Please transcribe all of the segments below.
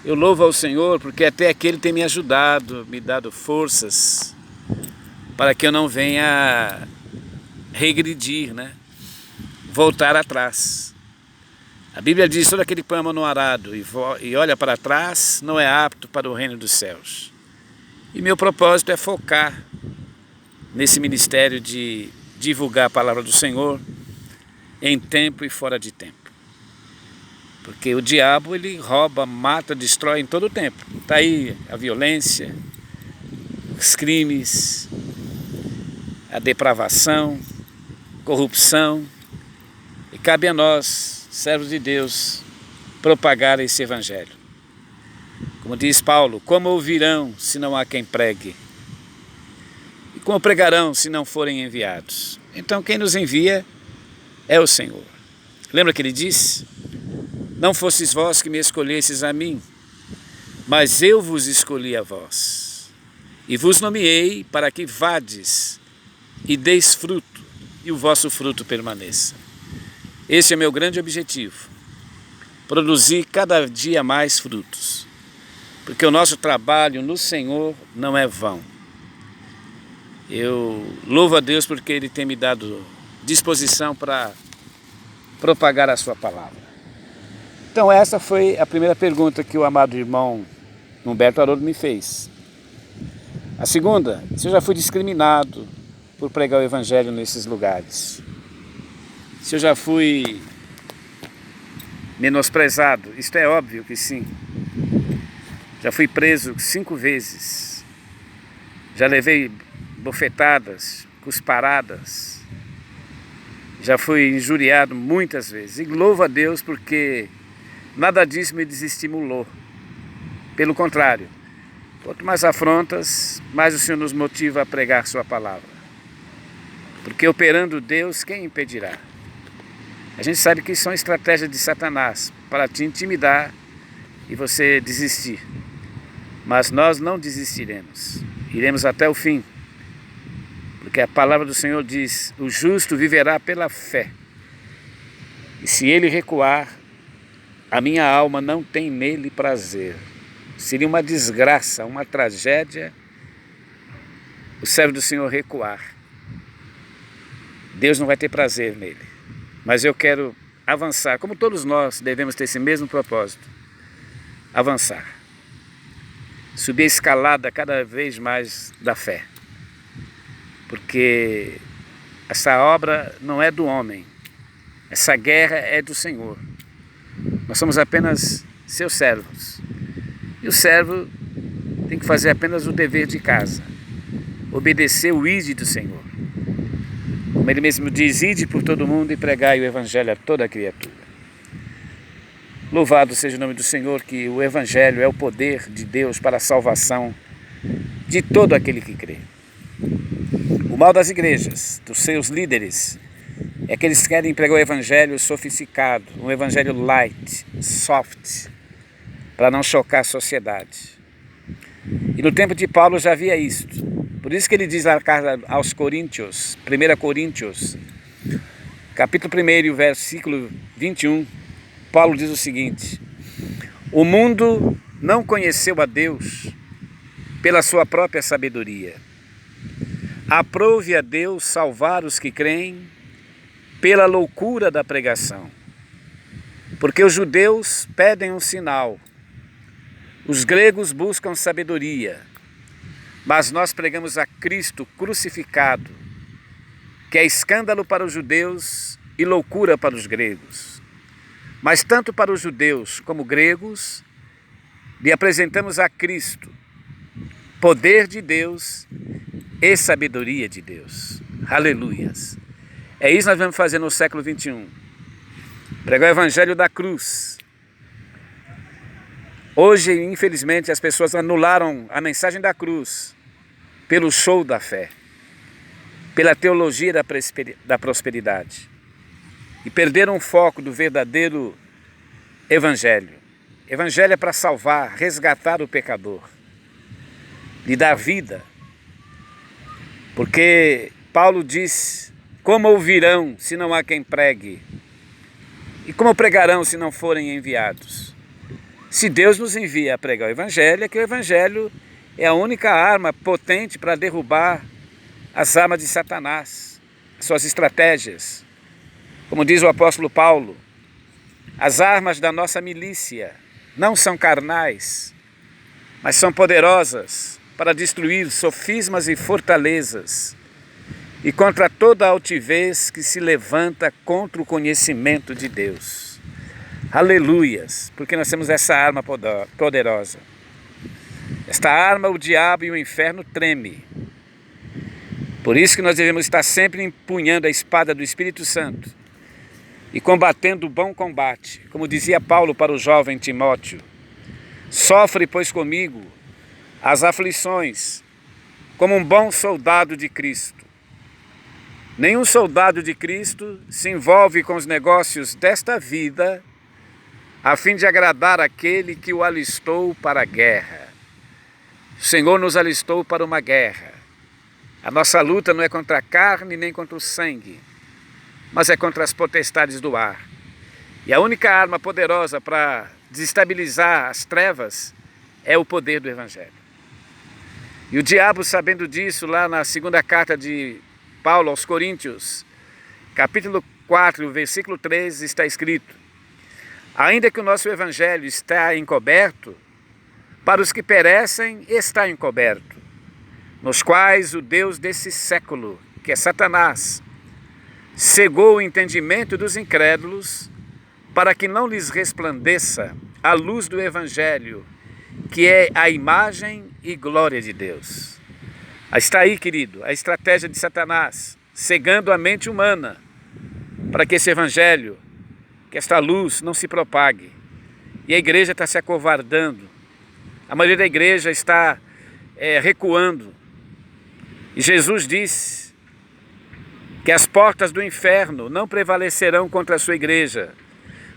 Eu louvo ao Senhor porque até aqui Ele tem me ajudado, me dado forças para que eu não venha regredir, né? Voltar atrás. A Bíblia diz: todo aquele que põe a mão no arado e olha para trás não é apto para o reino dos céus. E meu propósito é focar nesse ministério de divulgar a palavra do Senhor em tempo e fora de tempo. Porque o diabo, ele rouba, mata, destrói em todo o tempo. Está aí a violência, os crimes, a depravação, corrupção. E cabe a nós, servos de Deus, propagar esse evangelho. Como diz Paulo: como ouvirão se não há quem pregue? E como pregarão se não forem enviados? Então quem nos envia é o Senhor. Lembra que ele disse: não fostes vós que me escolhestes a mim, mas eu vos escolhi a vós, e vos nomeei para que vades e deis fruto, e o vosso fruto permaneça. Esse é meu grande objetivo, produzir cada dia mais frutos, porque o nosso trabalho no Senhor não é vão. Eu louvo a Deus porque Ele tem me dado disposição para propagar a sua palavra. Então essa foi a primeira pergunta que o amado irmão Humberto Haroldo me fez. A segunda: se eu já fui discriminado por pregar o evangelho nesses lugares. Se eu já fui menosprezado. Isto é óbvio que sim. Já fui preso 5 vezes. Já levei bofetadas, cusparadas. Já fui injuriado muitas vezes. E louvo a Deus porque nada disso me desestimulou. Pelo contrário, quanto mais afrontas, mais o Senhor nos motiva a pregar sua palavra. Porque operando Deus, quem impedirá? A gente sabe que isso é uma estratégia de Satanás para te intimidar e você desistir. Mas nós não desistiremos. Iremos até o fim. Porque a palavra do Senhor diz: o justo viverá pela fé. E se ele recuar, a minha alma não tem nele prazer. Seria uma desgraça, uma tragédia, o servo do Senhor recuar. Deus não vai ter prazer nele. Mas eu quero avançar, como todos nós devemos ter esse mesmo propósito. Avançar. Subir a escalada cada vez mais da fé. Porque essa obra não é do homem. Essa guerra é do Senhor. Nós somos apenas seus servos. E o servo tem que fazer apenas o dever de casa. Obedecer o ide do Senhor. Como ele mesmo diz: ide por todo mundo e pregai o evangelho a toda criatura. Louvado seja o nome do Senhor, que o evangelho é o poder de Deus para a salvação de todo aquele que crê. O mal das igrejas, dos seus líderes, é que eles querem pregar o evangelho sofisticado, um evangelho light, soft, para não chocar a sociedade. E no tempo de Paulo já havia isto. Por isso que ele diz na carta aos Coríntios, 1 Coríntios, capítulo 1, versículo 21, Paulo diz o seguinte: o mundo não conheceu a Deus pela sua própria sabedoria. Aprove a Deus salvar os que creem pela loucura da pregação. Porque os judeus pedem um sinal, os gregos buscam sabedoria, mas nós pregamos a Cristo crucificado, que é escândalo para os judeus e loucura para os gregos. Mas tanto para os judeus como gregos, lhe apresentamos a Cristo, poder de Deus e sabedoria de Deus. Aleluias! É isso que nós vamos fazer no século 21. Pregar o evangelho da cruz. Hoje, infelizmente, as pessoas anularam a mensagem da cruz pelo show da fé, pela teologia da prosperidade, e perderam o foco do verdadeiro evangelho. Evangelho é para salvar, resgatar o pecador, lhe dar vida. Porque Paulo diz: como ouvirão se não há quem pregue? E como pregarão se não forem enviados? Se Deus nos envia a pregar o Evangelho, é que o Evangelho é a única arma potente para derrubar as armas de Satanás, suas estratégias. Como diz o apóstolo Paulo, as armas da nossa milícia não são carnais, mas são poderosas para destruir sofismas e fortalezas e contra toda altivez que se levanta contra o conhecimento de Deus. Aleluias, porque nós temos essa arma poderosa. Esta arma, o diabo e o inferno treme. Por isso que nós devemos estar sempre empunhando a espada do Espírito Santo e combatendo o bom combate. Como dizia Paulo para o jovem Timóteo, sofre, pois, comigo as aflições como um bom soldado de Cristo. Nenhum soldado de Cristo se envolve com os negócios desta vida a fim de agradar aquele que o alistou para a guerra. O Senhor nos alistou para uma guerra. A nossa luta não é contra a carne nem contra o sangue, mas é contra as potestades do ar. E a única arma poderosa para desestabilizar as trevas é o poder do Evangelho. E o diabo, sabendo disso, lá na segunda carta de Paulo aos Coríntios, capítulo 4, versículo 13, está escrito: ainda que o nosso Evangelho está encoberto, para os que perecem está encoberto, nos quais o Deus desse século, que é Satanás, cegou o entendimento dos incrédulos, para que não lhes resplandeça a luz do Evangelho, que é a imagem e glória de Deus. Está aí, querido, a estratégia de Satanás, cegando a mente humana, para que esse Evangelho, que esta luz não se propague. E a igreja está se acovardando, a maioria da igreja está recuando. E Jesus disse que as portas do inferno não prevalecerão contra a sua igreja,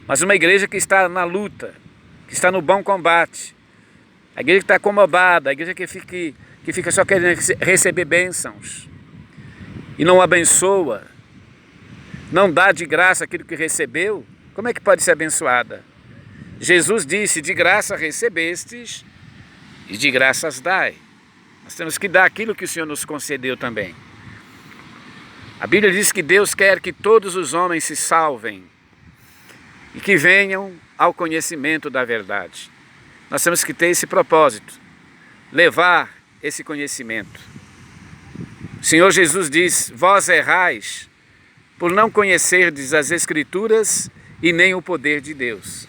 mas uma igreja que está na luta, que está no bom combate, a igreja que está acomodada, a igreja que fica só querendo receber bênçãos e não abençoa, não dá de graça aquilo que recebeu, como é que pode ser abençoada? Jesus disse: de graça recebestes e de graças dai. Nós temos que dar aquilo que o Senhor nos concedeu também. A Bíblia diz que Deus quer que todos os homens se salvem e que venham ao conhecimento da verdade. Nós temos que ter esse propósito, levar esse conhecimento. O Senhor Jesus diz: vós errais por não conhecerdes as Escrituras e nem o poder de Deus.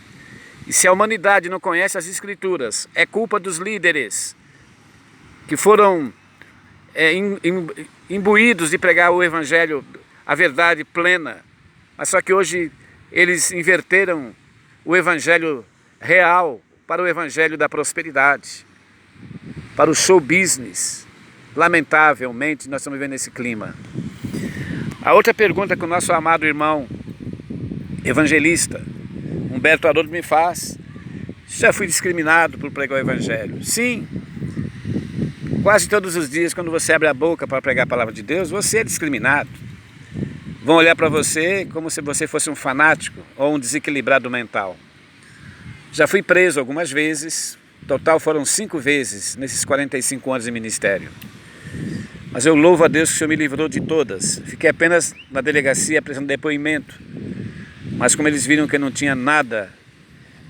E se a humanidade não conhece as Escrituras, é culpa dos líderes que foram imbuídos de pregar o Evangelho, a verdade plena, mas só que hoje eles inverteram o Evangelho real para o Evangelho da prosperidade, para o show business. Lamentavelmente, nós estamos vivendo esse clima. A outra pergunta que o nosso amado irmão evangelista Humberto Haroldo me faz: já fui discriminado por pregar o Evangelho? Sim. Quase todos os dias, quando você abre a boca para pregar a palavra de Deus, você é discriminado. Vão olhar para você como se você fosse um fanático ou um desequilibrado mental. Já fui preso algumas vezes, total foram 5 vezes nesses 45 anos de ministério. Mas eu louvo a Deus que o Senhor me livrou de todas. Fiquei apenas na delegacia prestando depoimento. Mas como eles viram que eu não tinha nada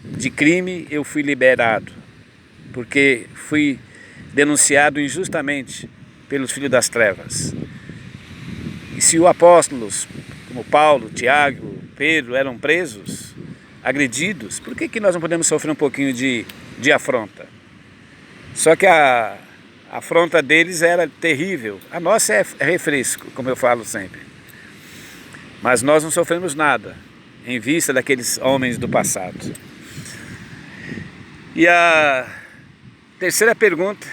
de crime, eu fui liberado. Porque fui denunciado injustamente pelos filhos das trevas. E se os apóstolos, como Paulo, Tiago, Pedro, eram presos, agredidos, por que nós não podemos sofrer um pouquinho de afronta? Só que a afronta deles era terrível. A nossa é refresco, como eu falo sempre. Mas nós não sofremos nada em vista daqueles homens do passado. E a terceira pergunta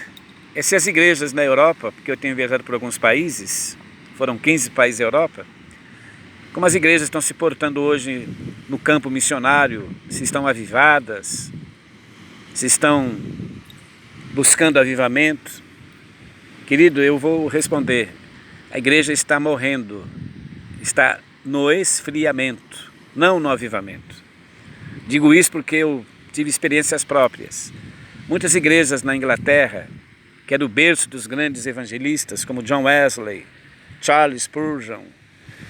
é se as igrejas na Europa, porque eu tenho viajado por alguns países, foram 15 países da Europa, como as igrejas estão se portando hoje no campo missionário, se estão avivadas, se estão buscando avivamento. Querido, eu vou responder: a igreja está morrendo, está no esfriamento, não no avivamento. Digo isso porque eu tive experiências próprias. Muitas igrejas na Inglaterra, que é do berço dos grandes evangelistas, como John Wesley, Charles Spurgeon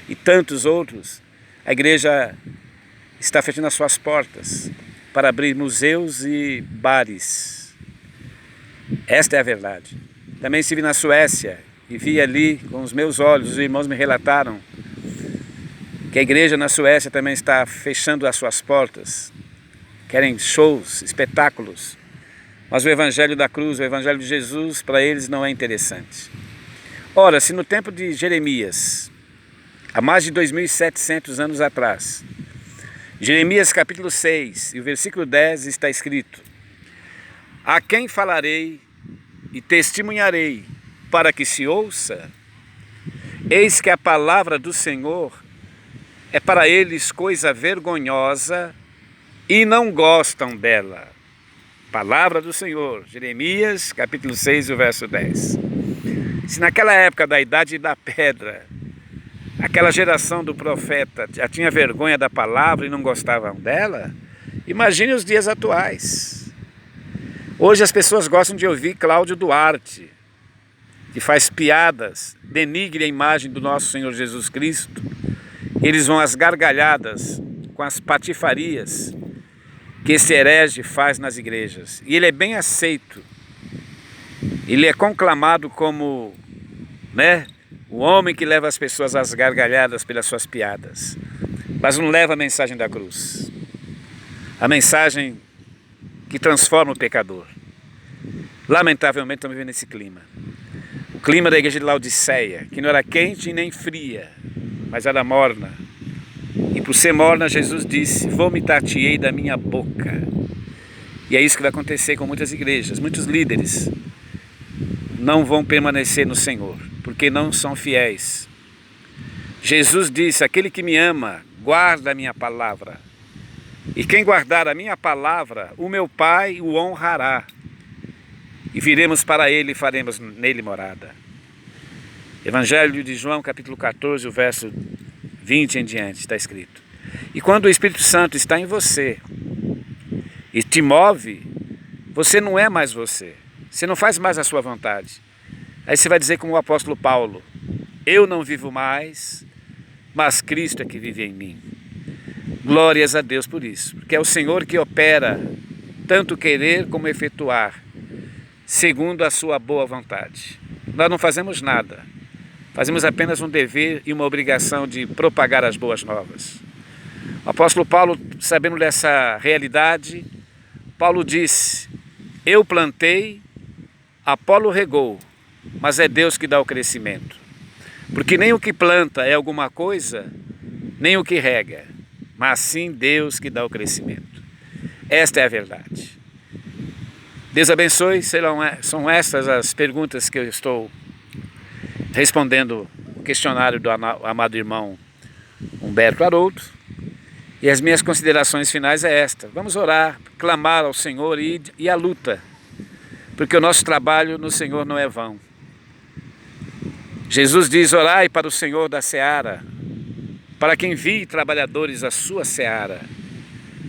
e tantos outros, a igreja está fechando as suas portas para abrir museus e bares. Esta é a verdade. Também estive na Suécia e vi ali com os meus olhos, os irmãos me relataram que a igreja na Suécia também está fechando as suas portas. Querem shows, espetáculos, mas o evangelho da cruz, o evangelho de Jesus, para eles não é interessante. Ora, se no tempo de Jeremias, há mais de 2.700 anos atrás, Jeremias capítulo 6 e o versículo 10 está escrito: a quem falarei e testemunharei para que se ouça? Eis que a palavra do Senhor é para eles coisa vergonhosa e não gostam dela. Palavra do Senhor, Jeremias capítulo 6 e o verso 10. Se naquela época da idade da pedra, aquela geração do profeta já tinha vergonha da palavra e não gostavam dela, imagine os dias atuais. Hoje as pessoas gostam de ouvir Cláudio Duarte, que faz piadas, denigre a imagem do nosso Senhor Jesus Cristo. Eles vão às gargalhadas com as patifarias que esse herege faz nas igrejas. E ele é bem aceito. Ele é conclamado como, o homem que leva as pessoas às gargalhadas pelas suas piadas, mas não leva a mensagem da cruz, a mensagem que transforma o pecador. Lamentavelmente estamos vivendo esse clima. O clima da igreja de Laodiceia, que não era quente nem fria, mas era morna. E por ser morna, Jesus disse: vomitar-te-ei da minha boca. E é isso que vai acontecer com muitas igrejas. Muitos líderes não vão permanecer no Senhor, porque não são fiéis. Jesus disse: aquele que me ama, guarda a minha palavra. E quem guardar a minha palavra, o meu Pai o honrará. E viremos para ele e faremos nele morada. Evangelho de João, capítulo 14, o verso 20 em diante, está escrito: e quando o Espírito Santo está em você e te move, você não é mais você. Você não faz mais a sua vontade. Aí você vai dizer como o apóstolo Paulo: eu não vivo mais, mas Cristo é que vive em mim. Glórias a Deus por isso, porque é o Senhor que opera tanto querer como efetuar, segundo a sua boa vontade. Nós não fazemos nada, fazemos apenas um dever e uma obrigação de propagar as boas novas. O apóstolo Paulo, sabendo dessa realidade, Paulo disse: eu plantei, Apolo regou, mas é Deus que dá o crescimento. Porque nem o que planta é alguma coisa, nem o que rega, mas sim Deus que dá o crescimento. Esta é a verdade. Deus abençoe. São estas as perguntas que eu estou respondendo o questionário do amado irmão Humberto Haroldo. E as minhas considerações finais é esta: vamos orar, clamar ao Senhor e à luta, porque o nosso trabalho no Senhor não é vão. Jesus diz: orai para o Senhor da seara, para que envie trabalhadores à sua seara,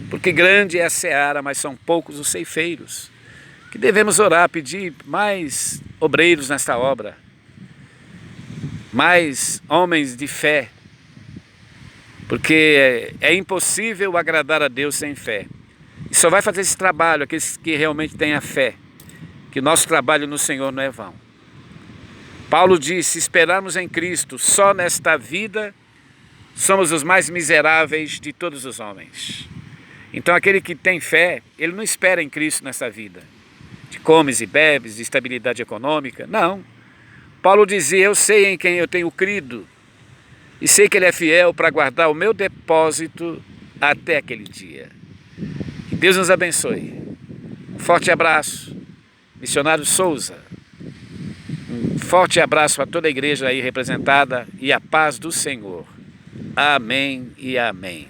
porque grande é a seara, mas são poucos os ceifeiros. Que devemos orar, pedir mais obreiros nesta obra, mais homens de fé, porque é impossível agradar a Deus sem fé. E só vai fazer esse trabalho aqueles que realmente têm a fé, que o nosso trabalho no Senhor não é vão. Paulo disse: se esperarmos em Cristo só nesta vida, somos os mais miseráveis de todos os homens. Então aquele que tem fé, ele não espera em Cristo nesta vida, de comes e bebes, de estabilidade econômica, não. Paulo dizia: eu sei em quem eu tenho crido, e sei que Ele é fiel para guardar o meu depósito até aquele dia. Que Deus nos abençoe. Um forte abraço, missionário Souza. Um forte abraço a toda a igreja aí representada e a paz do Senhor. Amém e amém.